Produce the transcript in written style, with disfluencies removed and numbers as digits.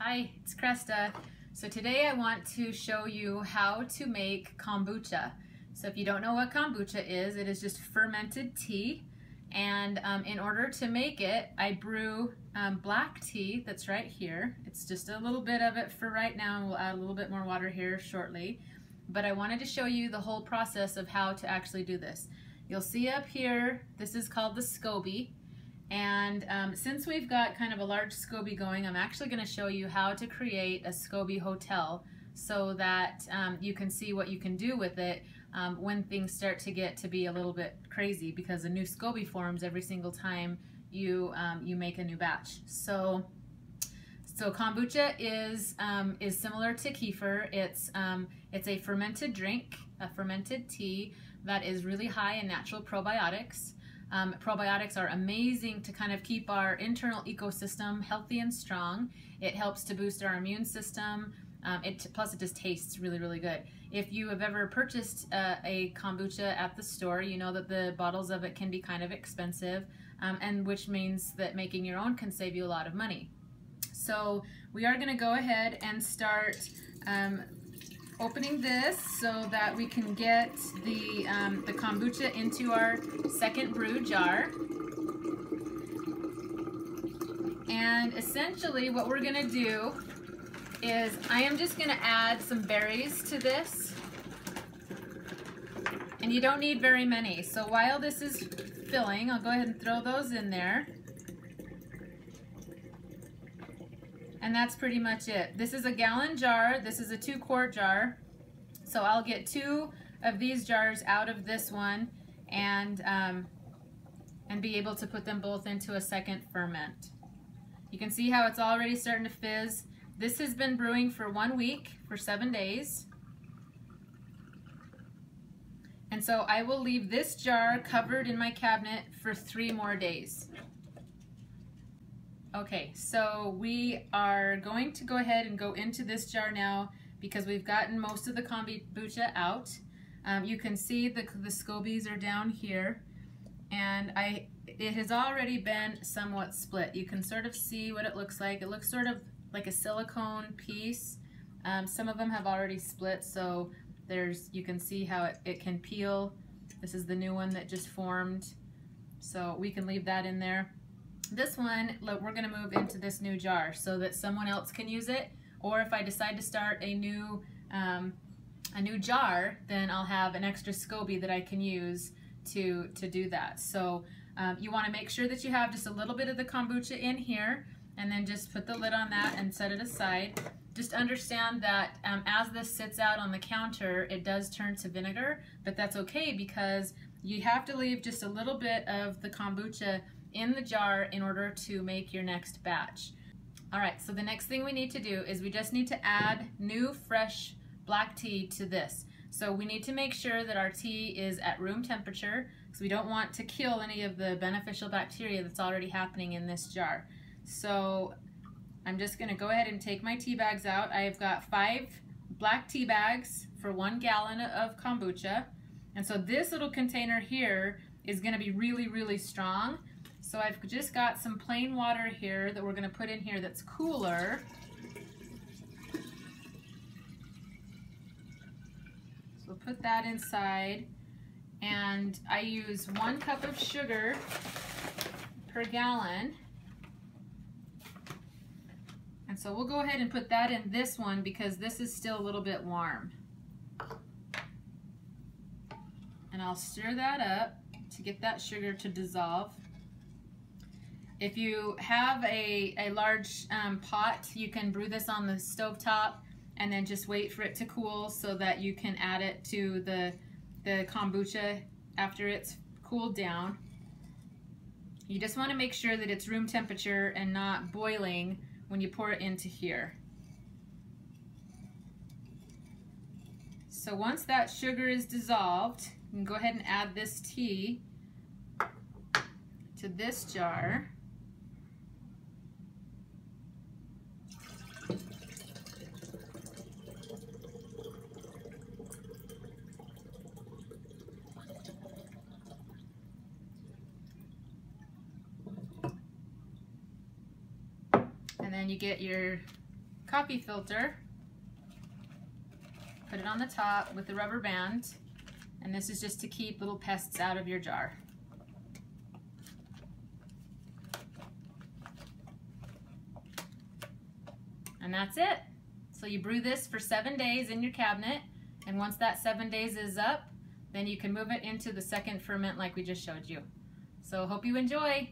Hi, it's Cresta. So today I want to show you how to make kombucha. So if you don't know what kombucha is, it is just fermented tea. And in order to make it, I brew black tea that's right here. It's just a little bit of it for right now, and we'll add a little bit more water here shortly. But I wanted to show you the whole process of how to actually do this. You'll see up here, this is called the SCOBY. And since we've got kind of a large SCOBY going, I'm actually going to show you how to create a SCOBY hotel so that you can see what you can do with it when things start to get to be a little bit crazy, because a new SCOBY forms every single time you make a new batch. So kombucha is similar to kefir. It's a fermented drink, a fermented tea that is really high in natural probiotics. Probiotics are amazing to kind of keep our internal ecosystem healthy and strong. It helps to boost our immune system. Plus it just tastes really, really good. If you have ever purchased a kombucha at the store, you know that the bottles of it can be kind of expensive, and which means that making your own can save you a lot of money. So we are going to go ahead and start opening this so that we can get the kombucha into our second brew jar. And essentially what we're going to do is I am just going to add some berries to this. And you don't need very many. So while this is filling, I'll go ahead and throw those in there. And that's pretty much it. This is a gallon jar. This is a 2-quart jar. So I'll get 2 of these jars out of this one and be able to put them both into a second ferment. You can see how it's already starting to fizz. This has been brewing for 1 week, for 7 days. And so I will leave this jar covered in my cabinet for 3 more days. Okay, so we are going to go ahead and go into this jar now because we've gotten most of the kombucha out. You can see the SCOBYs are down here, and it has already been somewhat split. You can sort of see what it looks like. It looks sort of like a silicone piece. Some of them have already split, so you can see how it can peel. This is the new one that just formed, so we can leave that in there. This one, look, we're going to move into this new jar so that someone else can use it, or if I decide to start a new jar, then I'll have an extra SCOBY that I can use to do that. So you want to make sure that you have just a little bit of the kombucha in here, and then just put the lid on that and set it aside. Just understand that as this sits out on the counter, it does turn to vinegar, but that's okay because you have to leave just a little bit of the kombucha in the jar in order to make your next batch. All right, so the next thing we need to do is we just need to add new fresh black tea to this. So we need to make sure that our tea is at room temperature, because we don't want to kill any of the beneficial bacteria that's already happening in this jar. So I'm just gonna go ahead and take my tea bags out. I've got 5 black tea bags for 1 gallon of kombucha. And so this little container here is gonna be really, really strong. So I've just got some plain water here that we're going to put in here that's cooler. So we'll put that inside, and I use 1 cup of sugar per gallon. And so we'll go ahead and put that in this one because this is still a little bit warm. And I'll stir that up to get that sugar to dissolve. If you have a large pot, you can brew this on the stovetop and then just wait for it to cool so that you can add it to the kombucha after it's cooled down. You just want to make sure that it's room temperature and not boiling when you pour it into here. So once that sugar is dissolved, you can go ahead and add this tea to this jar. And then you get your coffee filter, put it on the top with the rubber band, and this is just to keep little pests out of your jar. And that's it. So you brew this for 7 days in your cabinet, and once that 7 days is up, then you can move it into the second ferment like we just showed you. So hope you enjoy.